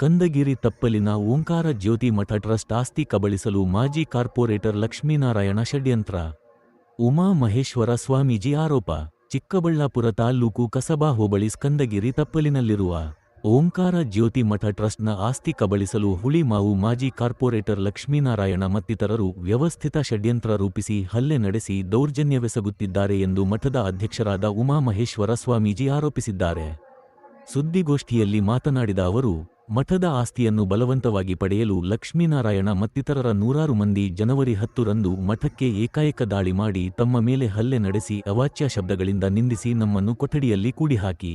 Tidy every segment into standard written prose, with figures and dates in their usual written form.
ಕಂದಗಿರಿ ತಪ್ಪಲಿನ ಓಂಕಾರ ಜ್ಯೋತಿ ಮಠ ಟ್ರಸ್ಟ್ ಆಸ್ತಿ ಕಬಳಿಸಲು ಮಾಜಿ ಕಾರ್ಪೊರೇಟರ್ ಲಕ್ಷ್ಮೀನಾರಾಯಣ ಷಡ್ಯಂತ್ರ. ಉಮಾ ಮಹೇಶ್ವರ ಸ್ವಾಮೀಜಿ ಆರೋಪ. ಚಿಕ್ಕಬಳ್ಳಾಪುರ ತಾಲ್ಲೂಕು ಕಸಬಾ ಹೋಬಳಿ ಸ್ಕಂದಗಿರಿ ತಪ್ಪಲಿನಲ್ಲಿರುವ ಓಂಕಾರ ಜ್ಯೋತಿ ಮಠ ಟ್ರಸ್ಟ್ನ ಆಸ್ತಿ ಕಬಳಿಸಲು ಹುಳಿಮಾವು ಮಾಜಿ ಕಾರ್ಪೊರೇಟರ್ ಲಕ್ಷ್ಮೀನಾರಾಯಣ ಮತ್ತಿತರರು ವ್ಯವಸ್ಥಿತ ಷಡ್ಯಂತ್ರ ರೂಪಿಸಿ ಹಲ್ಲೆ ನಡೆಸಿ ದೌರ್ಜನ್ಯವೆಸಗುತ್ತಿದ್ದಾರೆ ಎಂದು ಮಠದ ಅಧ್ಯಕ್ಷರಾದ ಉಮಾ ಮಹೇಶ್ವರ ಸ್ವಾಮೀಜಿ ಆರೋಪಿಸಿದ್ದಾರೆ. ಸುದ್ದಿಗೋಷ್ಠಿಯಲ್ಲಿ ಮಾತನಾಡಿದ ಅವರು, ಮಠದ ಆಸ್ತಿಯನ್ನು ಬಲವಂತವಾಗಿ ಪಡೆಯಲು ಲಕ್ಷ್ಮೀನಾರಾಯಣ ಮತ್ತಿತರರ ನೂರಾರು ಮಂದಿ ಜನವರಿ 10ರಂದು ಮಠಕ್ಕೆ ಏಕಾಏಕ ದಾಳಿ ಮಾಡಿ ತಮ್ಮ ಮೇಲೆ ಹಲ್ಲೆ ನಡೆಸಿ ಅವಾಚ್ಯ ಶಬ್ದಗಳಿಂದ ನಿಂದಿಸಿ ನಮ್ಮನ್ನು ಕೊಠಡಿಯಲ್ಲಿ ಕೂಡಿಹಾಕಿ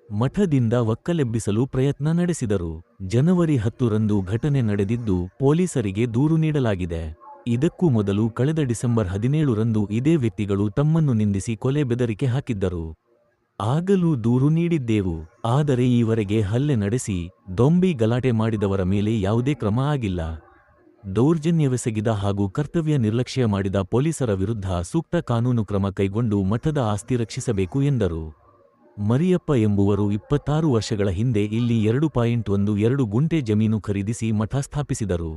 ಮಠದಿಂದ ಒಕ್ಕಲೆಬ್ಬಿಸಲು ಪ್ರಯತ್ನ ನಡೆಸಿದರು. ಜನವರಿ 10ರಂದು ಘಟನೆ ನಡೆದಿದ್ದು ಪೊಲೀಸರಿಗೆ ದೂರು ನೀಡಲಾಗಿದೆ. ಇದಕ್ಕೂ ಮೊದಲು ಕಳೆದ ಡಿಸೆಂಬರ್ 17ರಂದು ಇದೇ ವ್ಯಕ್ತಿಗಳು ತಮ್ಮನ್ನು ನಿಂದಿಸಿ ಕೊಲೆ ಬೆದರಿಕೆ ಹಾಕಿದ್ದರು. ಆಗಲೂ ದೂರು ನೀಡಿದ್ದೆವು. ಆದರೆ ಈವರೆಗೆ ಹಲ್ಲೆ ನಡೆಸಿ ದೊಂಬಿ ಗಲಾಟೆ ಮಾಡಿದವರ ಮೇಲೆ ಯಾವುದೇ ಕ್ರಮ ಆಗಿಲ್ಲ. ದೌರ್ಜನ್ಯವೆಸಗಿದ ಹಾಗೂ ಕರ್ತವ್ಯ ನಿರ್ಲಕ್ಷ್ಯ ಮಾಡಿದ ಪೊಲೀಸರ ವಿರುದ್ಧ ಸೂಕ್ತ ಕಾನೂನು ಕ್ರಮ ಕೈಗೊಂಡು ಮಠದ ಆಸ್ತಿ ರಕ್ಷಿಸಬೇಕು ಎಂದರು. ಮರಿಯಪ್ಪ ಎಂಬುವರು 26 ವರ್ಷಗಳ ಹಿಂದೆ ಇಲ್ಲಿ 2.12 ಗುಂಟೆ ಜಮೀನು ಖರೀದಿಸಿ ಮಠ ಸ್ಥಾಪಿಸಿದರು.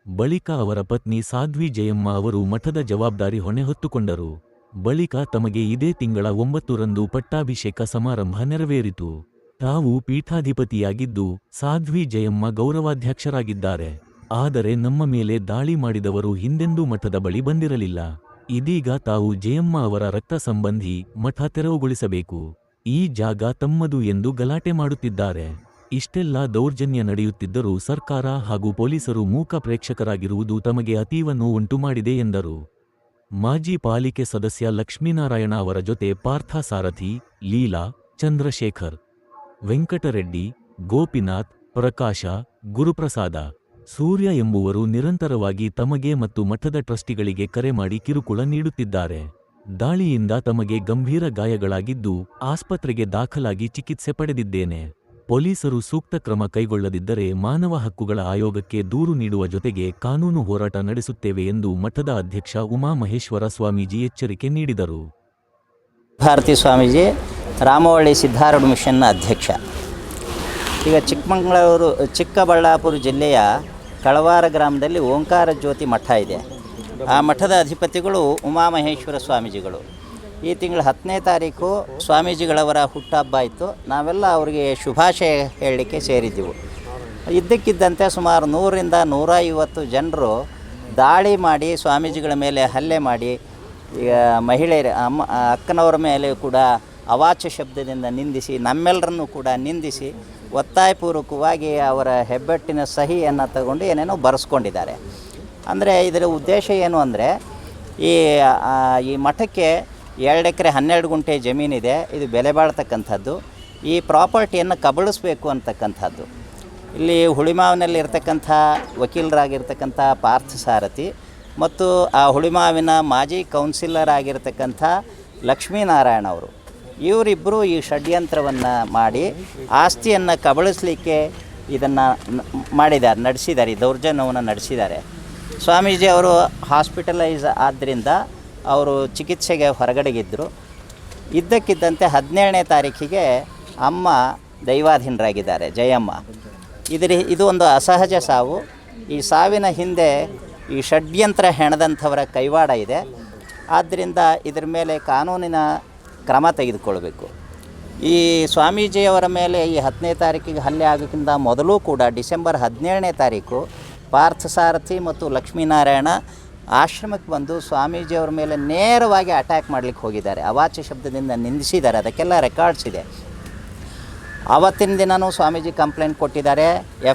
ಬಳಿಕ ಅವರ ಪತ್ನಿ ಸಾಧ್ವಿ ಜಯಮ್ಮ ಅವರು ಮಠದ ಜವಾಬ್ದಾರಿ ಹೊಣೆ ಹೊತ್ತುಕೊಂಡರು. ಬಳಿಕ ತಮಗೆ ಇದೇ ತಿಂಗಳ 9ರಂದು ಪಟ್ಟಾಭಿಷೇಕ ಸಮಾರಂಭ ನೆರವೇರಿತು. ತಾವು ಪೀಠಾಧಿಪತಿಯಾಗಿದ್ದು ಸಾಧ್ವಿ ಜಯಮ್ಮ ಗೌರವಾಧ್ಯಕ್ಷರಾಗಿದ್ದಾರೆ. ಆದರೆ ನಮ್ಮ ಮೇಲೆ ದಾಳಿ ಮಾಡಿದವರು ಹಿಂದೆಂದೂ ಮಠದ ಬಳಿ ಬಂದಿರಲಿಲ್ಲ. ಇದೀಗ ತಾವು ಜಯಮ್ಮ ಅವರ ರಕ್ತ ಸಂಬಂಧಿ, ಮಠ ತೆರವುಗೊಳಿಸಬೇಕು, ಈ ಜಾಗ ತಮ್ಮದು ಎಂದು ಗಲಾಟೆ ಮಾಡುತ್ತಿದ್ದಾರೆ. ಇಷ್ಟೆಲ್ಲ ದೌರ್ಜನ್ಯ ನಡೆಯುತ್ತಿದ್ದರೂ ಸರ್ಕಾರ ಹಾಗೂ ಪೊಲೀಸರು ಮೂಕ ಪ್ರೇಕ್ಷಕರಾಗಿರುವುದು ತಮಗೆ ಅತೀವ ನೋವುಂಟು ಮಾಡಿದೆ ಎಂದರು. ಮಾಜಿ ಪಾಲಿಕೆ ಸದಸ್ಯ ಲಕ್ಷ್ಮೀನಾರಾಯಣ ಅವರ ಜೊತೆ ಪಾರ್ಥ ಸಾರಥಿ, ಲೀಲಾ, ಚಂದ್ರಶೇಖರ್, ವೆಂಕಟರೆಡ್ಡಿ, ಗೋಪಿನಾಥ್, ಪ್ರಕಾಶ, ಗುರುಪ್ರಸಾದ, ಸೂರ್ಯ ಎಂಬುವರು ನಿರಂತರವಾಗಿ ತಮಗೆ ಮತ್ತು ಮಠದ ಟ್ರಸ್ಟಿಗಳಿಗೆ ಕರೆ ಮಾಡಿ ಕಿರುಕುಳ ನೀಡುತ್ತಿದ್ದಾರೆ. ದಾಳಿಯಿಂದ ತಮಗೆ ಗಂಭೀರ ಗಾಯಗಳಾಗಿದ್ದು ಆಸ್ಪತ್ರೆಗೆ ದಾಖಲಾಗಿ ಚಿಕಿತ್ಸೆ ಪಡೆದಿದ್ದೇನೆ. ಪೊಲೀಸರು ಸೂಕ್ತ ಕ್ರಮ ಕೈಗೊಳ್ಳದಿದ್ದರೆ ಮಾನವ ಹಕ್ಕುಗಳ ಆಯೋಗಕ್ಕೆ ದೂರು ನೀಡುವ ಜೊತೆಗೆ ಕಾನೂನು ಹೋರಾಟ ನಡೆಸುತ್ತೇವೆ ಎಂದು ಮಠದ ಅಧ್ಯಕ್ಷ ಉಮಾ ಮಹೇಶ್ವರ ಸ್ವಾಮೀಜಿ ಎಚ್ಚರಿಕೆ ನೀಡಿದರು. ಭಾರತಿ ಸ್ವಾಮೀಜಿ ರಾಮವಳ್ಳಿ ಸಿದ್ಧಾರೂಢ ಮಿಷನ್ನ ಅಧ್ಯಕ್ಷ. ಈಗ ಚಿಕ್ಕಬಳ್ಳಾಪುರ ಜಿಲ್ಲೆಯ ಕಳವಾರ ಗ್ರಾಮದಲ್ಲಿ ಓಂಕಾರ ಜ್ಯೋತಿ ಮಠ ಇದೆ. ಆ ಮಠದ ಅಧಿಪತಿಗಳು ಉಮಾಮಹೇಶ್ವರ ಸ್ವಾಮೀಜಿಗಳು. ಈ ತಿಂಗಳ 10ನೇ ತಾರೀಕು ಸ್ವಾಮೀಜಿಗಳವರ ಹುಟ್ಟಹಬ್ಬ ಇತ್ತು. ನಾವೆಲ್ಲ ಅವರಿಗೆ ಶುಭಾಶಯ ಹೇಳಲಿಕ್ಕೆ ಸೇರಿದ್ದೆವು. ಇದ್ದಕ್ಕಿದ್ದಂತೆ ಸುಮಾರು 100ರಿಂದ 150 ಜನರು ದಾಳಿ ಮಾಡಿ ಸ್ವಾಮೀಜಿಗಳ ಮೇಲೆ ಹಲ್ಲೆ ಮಾಡಿ, ಈಗ ಮಹಿಳೆಯರ ಅಕ್ಕನವರ ಮೇಲೆ ಕೂಡ ಅವಾಚ್ಯ ಶಬ್ದದಿಂದ ನಿಂದಿಸಿ, ನಮ್ಮೆಲ್ಲರನ್ನು ಕೂಡ ನಿಂದಿಸಿ ಒತ್ತಾಯಪೂರ್ವಕವಾಗಿ ಅವರ ಹೆಬ್ಬೆಟ್ಟಿನ ಸಹಿಯನ್ನು ತಗೊಂಡು ಏನೇನೋ ಬರೆಸ್ಕೊಂಡಿದ್ದಾರೆ. ಅಂದರೆ ಇದರ ಉದ್ದೇಶ ಏನು ಅಂದರೆ, ಈ ಮಠಕ್ಕೆ 2 ಎಕರೆ 12 ಗುಂಟೆ ಜಮೀನಿದೆ. ಇದು ಬೆಲೆ ಬಾಳ್ತಕ್ಕಂಥದ್ದು. ಈ ಪ್ರಾಪರ್ಟಿಯನ್ನು ಕಬಳಿಸ್ಬೇಕು ಅಂತಕ್ಕಂಥದ್ದು. ಇಲ್ಲಿ ಹುಳಿಮಾವಿನಲ್ಲಿ ಇರ್ತಕ್ಕಂಥ ವಕೀಲರಾಗಿರ್ತಕ್ಕಂಥ ಪಾರ್ಥ ಸಾರಥಿ ಮತ್ತು ಆ ಹುಳಿಮಾವಿನ ಮಾಜಿ ಕೌನ್ಸಿಲರ್ ಆಗಿರ್ತಕ್ಕಂಥ ಲಕ್ಷ್ಮೀನಾರಾಯಣ ಅವರು, ಇವರಿಬ್ಬರು ಈ ಷಡ್ಯಂತ್ರವನ್ನು ಮಾಡಿ ಆಸ್ತಿಯನ್ನು ಕಬಳಿಸಲಿಕ್ಕೆ ಇದನ್ನು ನಡೆಸಿದ್ದಾರೆ. ಈ ದೌರ್ಜನ್ಯವನ್ನು ನಡೆಸಿದ್ದಾರೆ. ಸ್ವಾಮೀಜಿ ಅವರು ಹಾಸ್ಪಿಟಲೈಸ್ ಆದ್ದರಿಂದ ಅವರು ಚಿಕಿತ್ಸೆಗೆ ಹೊರಗಡೆಗಿದ್ದರು. ಇದ್ದಕ್ಕಿದ್ದಂತೆ 17ನೇ ತಾರೀಕಿಗೆ ಅಮ್ಮ ದೈವಾಧೀನರಾಗಿದ್ದಾರೆ, ಜಯಮ್ಮ. ಇದು ಒಂದು ಅಸಹಜ ಸಾವು. ಈ ಸಾವಿನ ಹಿಂದೆ ಈ ಷಡ್ಯಂತ್ರ ಹೆಣದಂಥವರ ಕೈವಾಡ ಇದೆ. ಆದ್ದರಿಂದ ಇದರ ಮೇಲೆ ಕಾನೂನಿನ ಕ್ರಮ ತೆಗೆದುಕೊಳ್ಬೇಕು. ಈ ಸ್ವಾಮೀಜಿಯವರ ಮೇಲೆ ಈ 10ನೇ ತಾರೀಕಿಗೆ ಹಲ್ಲೆ ಆಗೋಕ್ಕಿಂತ ಮೊದಲು ಕೂಡ ಡಿಸೆಂಬರ್ 17ನೇ ತಾರೀಕು ಪಾರ್ಥ ಸಾರಥಿ ಮತ್ತು ಲಕ್ಷ್ಮೀನಾರಾಯಣ ಆಶ್ರಮಕ್ಕೆ ಬಂದು ಸ್ವಾಮೀಜಿಯವರ ಮೇಲೆ ನೇರವಾಗಿ ಅಟ್ಯಾಕ್ ಮಾಡಲಿಕ್ಕೆ ಹೋಗಿದ್ದಾರೆ. ಅವಾಚ್ಯ ಶಬ್ದದಿಂದ ನಿಂದಿಸಿದ್ದಾರೆ. ಅದಕ್ಕೆಲ್ಲ ರೆಕಾರ್ಡ್ಸ್ ಇದೆ. ಆವತ್ತಿನ ದಿನವೂ ಸ್ವಾಮೀಜಿ ಕಂಪ್ಲೇಂಟ್ ಕೊಟ್ಟಿದ್ದಾರೆ.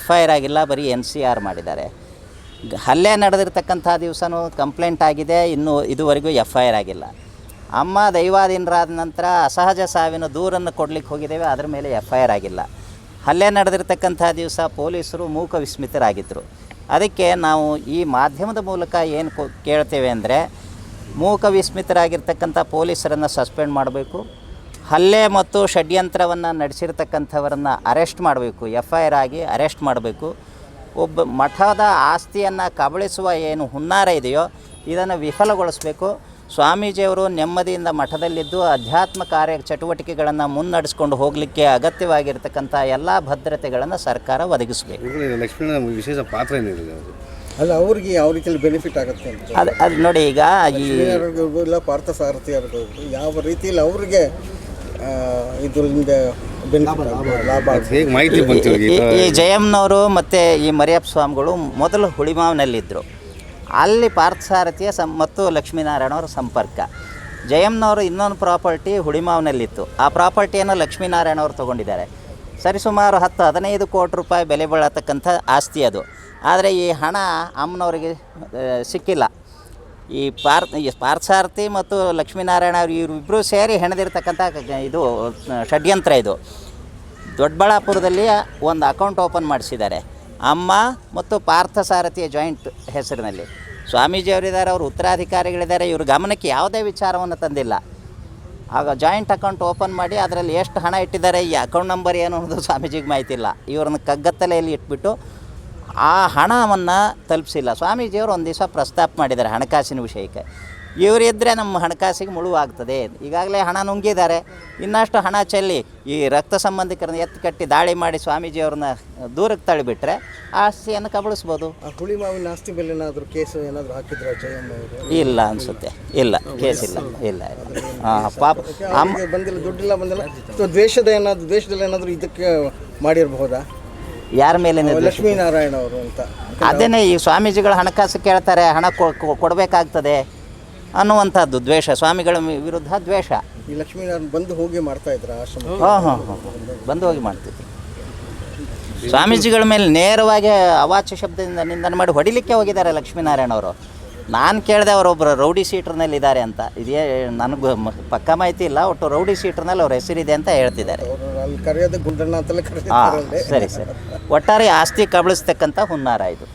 FIR ಆಗಿಲ್ಲ, ಬರೀ NCR ಮಾಡಿದ್ದಾರೆ. ಹಲ್ಲೆ ನಡೆದಿರ್ತಕ್ಕಂಥ ದಿವಸನೂ ಕಂಪ್ಲೇಂಟ್ ಆಗಿದೆ, ಇನ್ನೂ ಇದುವರೆಗೂ FIR ಆಗಿಲ್ಲ. ಅಮ್ಮ ದೈವಾಧೀನರಾದ ನಂತರ ಅಸಹಜ ಸಾವಿನ ದೂರನ್ನು ಕೊಡಲಿಕ್ಕೆ ಹೋಗಿದ್ದೇವೆ, ಅದರ ಮೇಲೆ FIR ಆಗಿಲ್ಲ. ಹಲ್ಲೆ ನಡೆದಿರ್ತಕ್ಕಂಥ ದಿವಸ ಪೊಲೀಸರು ಮೂಕ ವಿಸ್ಮಿತರಾಗಿದ್ದರು. ಅದಕ್ಕೆ ನಾವು ಈ ಮಾಧ್ಯಮದ ಮೂಲಕ ಏನು ಕೇಳ್ತೇವೆ ಅಂದರೆ, ಮೂಕ ವಿಸ್ಮಿತರಾಗಿರ್ತಕ್ಕಂಥ ಪೊಲೀಸರನ್ನು ಸಸ್ಪೆಂಡ್ ಮಾಡಬೇಕು. ಹಲ್ಲೆ ಮತ್ತು ಷಡ್ಯಂತ್ರವನ್ನು ನಡೆಸಿರ್ತಕ್ಕಂಥವರನ್ನು ಅರೆಸ್ಟ್ ಮಾಡಬೇಕು, FIR ಆಗಿ ಅರೆಸ್ಟ್ ಮಾಡಬೇಕು. ಮಠದ ಆಸ್ತಿಯನ್ನು ಕಬಳಿಸುವ ಏನು ಹುನ್ನಾರ ಇದೆಯೋ ಇದನ್ನು ವಿಫಲಗೊಳಿಸಬೇಕು. ಸ್ವಾಮೀಜಿಯವರು ನೆಮ್ಮದಿಯಿಂದ ಮಠದಲ್ಲಿದ್ದು ಅಧ್ಯಾತ್ಮ ಕಾರ್ಯ ಚಟುವಟಿಕೆಗಳನ್ನು ಮುನ್ನಡೆಸ್ಕೊಂಡು ಹೋಗಲಿಕ್ಕೆ ಅಗತ್ಯವಾಗಿರ್ತಕ್ಕಂಥ ಎಲ್ಲ ಭದ್ರತೆಗಳನ್ನು ಸರ್ಕಾರ ಒದಗಿಸಬೇಕು. ಲಕ್ಷ್ಮೀನಾರಾಯಣ ವಿಶೇಷ ಪಾತ್ರ ಏನಿದೆ ಅಲ್ಲ, ಅವ್ರಿಗೆ ಯಾವ ರೀತಿಯಲ್ಲಿ ಬೆನಿಫಿಟ್ ಆಗುತ್ತೆ ಅಂತ ಅದು ನೋಡಿ, ಈಗ ಈ ಇಲ್ಲ ಪಾರ್ಥಸಾರಥಿ ಅವ್ರಿಗೂ ಯಾವ ರೀತಿಯಲ್ಲಿ ಅವ್ರಿಗೆ ಇದರಿಂದ ಲಾಭ ಹೇಗೆ ಮಾಹಿತಿ ಬಂತು? ಈ ಜಯಮ್ಮನವರು ಮತ್ತು ಈ ಮರಿಯಪ್ಪ ಸ್ವಾಮಿಗಳು ಮೊದಲು ಹುಳಿಮಾವಿನಲ್ಲಿದ್ದರು. ಅಲ್ಲಿ ಪಾರ್ಥಸಾರಥಿಯ ಮತ್ತು ಲಕ್ಷ್ಮೀನಾರಾಯಣವರ ಸಂಪರ್ಕ. ಜಯಮ್ಮನವರು ಇನ್ನೊಂದು ಪ್ರಾಪರ್ಟಿ ಹುಳಿಮಾವಿನಲ್ಲಿತ್ತು. ಆ ಪ್ರಾಪರ್ಟಿಯನ್ನು ಲಕ್ಷ್ಮೀನಾರಾಯಣವರು ತೊಗೊಂಡಿದ್ದಾರೆ. ಸರಿಸುಮಾರು 10-15 ಕೋಟಿ ರೂಪಾಯಿ ಬೆಲೆ ಬಾಳತಕ್ಕಂಥ ಆಸ್ತಿ ಅದು. ಆದರೆ ಈ ಹಣ ಅಮ್ಮನವರಿಗೆ ಸಿಕ್ಕಿಲ್ಲ. ಈ ಪಾರ್ಥಸಾರಥಿ ಮತ್ತು ಲಕ್ಷ್ಮೀನಾರಾಯಣ ಅವರು ಇವರಿಬ್ಬರು ಸೇರಿ ಹೆಣೆದಿರ್ತಕ್ಕಂಥ ಇದು ಷಡ್ಯಂತ್ರ. ಇದು ದೊಡ್ಡಬಳ್ಳಾಪುರದಲ್ಲಿ ಒಂದು ಅಕೌಂಟ್ ಓಪನ್ ಮಾಡಿಸಿದ್ದಾರೆ, ಅಮ್ಮ ಮತ್ತು ಪಾರ್ಥಸಾರಥಿಯ ಜಾಯಿಂಟ್ ಹೆಸರಿನಲ್ಲಿ. ಸ್ವಾಮೀಜಿಯವರಿದ್ದಾರೆ, ಅವರು ಉತ್ತರಾಧಿಕಾರಿಗಳಿದ್ದಾರೆ. ಇವ್ರ ಗಮನಕ್ಕೆ ಯಾವುದೇ ವಿಚಾರವನ್ನು ತಂದಿಲ್ಲ. ಆಗ ಜಾಯಿಂಟ್ ಅಕೌಂಟ್ ಓಪನ್ ಮಾಡಿ ಅದರಲ್ಲಿ ಎಷ್ಟು ಹಣ ಇಟ್ಟಿದ್ದಾರೆ, ಈ ಅಕೌಂಟ್ ನಂಬರ್ ಏನು ಅನ್ನೋದು ಸ್ವಾಮೀಜಿಗೆ ಮಾಹಿತಿ ಇಲ್ಲ. ಇವ್ರನ್ನ ಕಗ್ಗತ್ತಲೆಯಲ್ಲಿ ಇಟ್ಬಿಟ್ಟು ಆ ಹಣವನ್ನು ತಲುಪಿಸಿಲ್ಲ. ಸ್ವಾಮೀಜಿಯವರು ಒಂದು ದಿವಸ ಪ್ರಸ್ತಾಪ ಮಾಡಿದ್ದಾರೆ ಹಣಕಾಸಿನ ವಿಷಯಕ್ಕೆ. ಇವರಿದ್ದರೆ ನಮ್ಮ ಹಣಕಾಸಿಗೆ ಮುಳುವಾಗ್ತದೆ, ಈಗಾಗಲೇ ಹಣ ನುಂಗಿದ್ದಾರೆ, ಇನ್ನಷ್ಟು ಹಣ ಚೆಲ್ಲಿ ಈ ರಕ್ತ ಸಂಬಂಧಿಕರನ್ನ ಎತ್ತು ಕಟ್ಟಿ ದಾಳಿ ಮಾಡಿ ಸ್ವಾಮೀಜಿಯವ್ರನ್ನ ದೂರಕ್ಕೆ ತಳ್ಳಿಬಿಟ್ರೆ ಆಸ್ತಿಯನ್ನು ಕಬಳಿಸ್ಬೋದು. ಹುಳಿ ಮಾವಿನ ಆಸ್ತಿ ಮೇಲೆ ಏನಾದರೂ ಕೇಸು ಏನಾದರೂ ಹಾಕಿದ್ರೆ ಜಯಮ್ಮ ಅವರು? ಇಲ್ಲ ಅನಿಸುತ್ತೆ, ಇಲ್ಲ ಕೇಸ್ ಇಲ್ಲ. ಹಾಂ, ಪಾಪ ಬಂದಿಲ್ಲ, ದುಡ್ಡಿಲ್ಲ ಬಂದಿಲ್ಲ. ದ್ವೇಷದಲ್ಲಿ ಏನಾದರೂ ಇದಕ್ಕೆ ಮಾಡಿರಬಹುದಾ? ಯಾರ ಮೇಲೆ? ಲಕ್ಷ್ಮೀನಾರಾಯಣ ಅವರು ಅಂತ. ಅದೇನೇ ಈ ಸ್ವಾಮೀಜಿಗಳು ಹಣಕಾಸು ಕೇಳ್ತಾರೆ, ಹಣ ಕೊಡಬೇಕಾಗ್ತದೆ ಅನ್ನುವಂಥದ್ದು ದ್ವೇಷ, ಸ್ವಾಮಿಗಳ ವಿರುದ್ಧ ದ್ವೇಷ. ಈ ಲಕ್ಷ್ಮೀನಾರಾಯಣ ಬಂದು ಹೋಗಿ ಮಾಡ್ತಾ ಇದ್ರ ಆಶ್ರಮ? ಹಾಂ, ಬಂದು ಹೋಗಿ ಮಾಡ್ತಿದ್ವಿ. ಸ್ವಾಮೀಜಿಗಳ ಮೇಲೆ ನೇರವಾಗಿ ಅವಾಚ್ಯ ಶಬ್ದದಿಂದ ನಿಂದನೆ ಮಾಡಿ ಹೊಡಿಲಿಕ್ಕೆ ಹೋಗಿದ್ದಾರೆ ಲಕ್ಷ್ಮೀನಾರಾಯಣ ಅವರು. ನಾನು ಕೇಳಿದೆ ಅವರೊಬ್ಬರು ರೌಡಿ ಸೀಟ್ರ್ನಲ್ಲಿ ಇದ್ದಾರೆ ಅಂತ. ಇದೇ ನನಗೂ ಪಕ್ಕ ಮಾಹಿತಿ ಇಲ್ಲ, ಒಟ್ಟು ರೌಡಿ ಸೀಟ್ರ್ನಲ್ಲಿ ಅವ್ರ ಹೆಸರಿದೆ ಅಂತ ಹೇಳ್ತಿದ್ದಾರೆ. ಅಲ್ಲಿ ಕರೆಯೋದು ಗುಂಡಣ್ಣ ಅಂತಲೇ ಹಾಂ, ಕರೀತಾರೆ. ಸರಿ. ಒಟ್ಟಾರೆ ಆಸ್ತಿ ಕಬಳಿಸ್ತಕ್ಕಂಥ ಹುನ್ನಾರ ಇದು.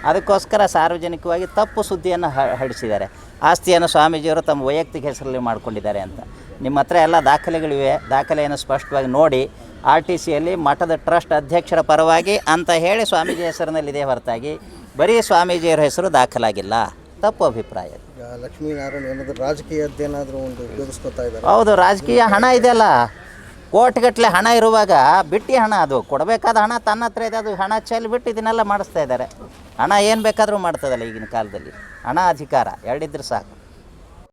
ಅದಕ್ಕೋಸ್ಕರ ಸಾರ್ವಜನಿಕವಾಗಿ ತಪ್ಪು ಸುದ್ದಿಯನ್ನು ಹಡಿಸಿದ್ದಾರೆ. ಆಸ್ತಿಯನ್ನು ಸ್ವಾಮೀಜಿಯವರು ತಮ್ಮ ವೈಯಕ್ತಿಕ ಹೆಸರಲ್ಲಿ ಮಾಡ್ಕೊಂಡಿದ್ದಾರೆ ಅಂತ. ನಿಮ್ಮ ಹತ್ರ ಎಲ್ಲ ದಾಖಲೆಗಳಿವೆ, ದಾಖಲೆಯನ್ನು ಸ್ಪಷ್ಟವಾಗಿ ನೋಡಿ. RTCಯಲ್ಲಿ ಮಠದ ಟ್ರಸ್ಟ್ ಅಧ್ಯಕ್ಷರ ಪರವಾಗಿ ಅಂತ ಹೇಳಿ ಸ್ವಾಮೀಜಿ ಹೆಸರಿನಲ್ಲಿದೆ ಹೊರತಾಗಿ ಬರೀ ಸ್ವಾಮೀಜಿಯವರ ಹೆಸರು ದಾಖಲಾಗಿಲ್ಲ. ತಪ್ಪು ಅಭಿಪ್ರಾಯ. ಲಕ್ಷ್ಮೀನಾರಾಯಣ ಏನಾದರೂ ರಾಜಕೀಯದ್ದೇನಾದರೂ ಒಂದು ಉಪಯೋಗಿಸ್ಕೊತಾ ಇದ್ದಾರೆ? ಹೌದು, ರಾಜಕೀಯ ಹಣ ಇದೆಯಲ್ಲ, ಕೋಟಿಗಟ್ಟಲೆ ಹಣ ಇರುವಾಗ ಬಿಟ್ಟು ಹಣ, ಅದು ಕೊಡಬೇಕಾದ ಹಣ ತನ್ನ ಹತ್ರ ಇದೆ, ಅದು ಹಣ ಚೆಲ್ಲಿ ಬಿಟ್ಟು ಇದನ್ನೆಲ್ಲ ಮಾಡಿಸ್ತಾ ಇದ್ದಾರೆ. ಹಣ ಏನು ಬೇಕಾದರೂ ಮಾಡ್ತದಲ್ಲ ಈಗಿನ ಕಾಲದಲ್ಲಿ. ಹಣ ಅಧಿಕಾರ ಎರಡಿದ್ರೆ ಸಾಕು.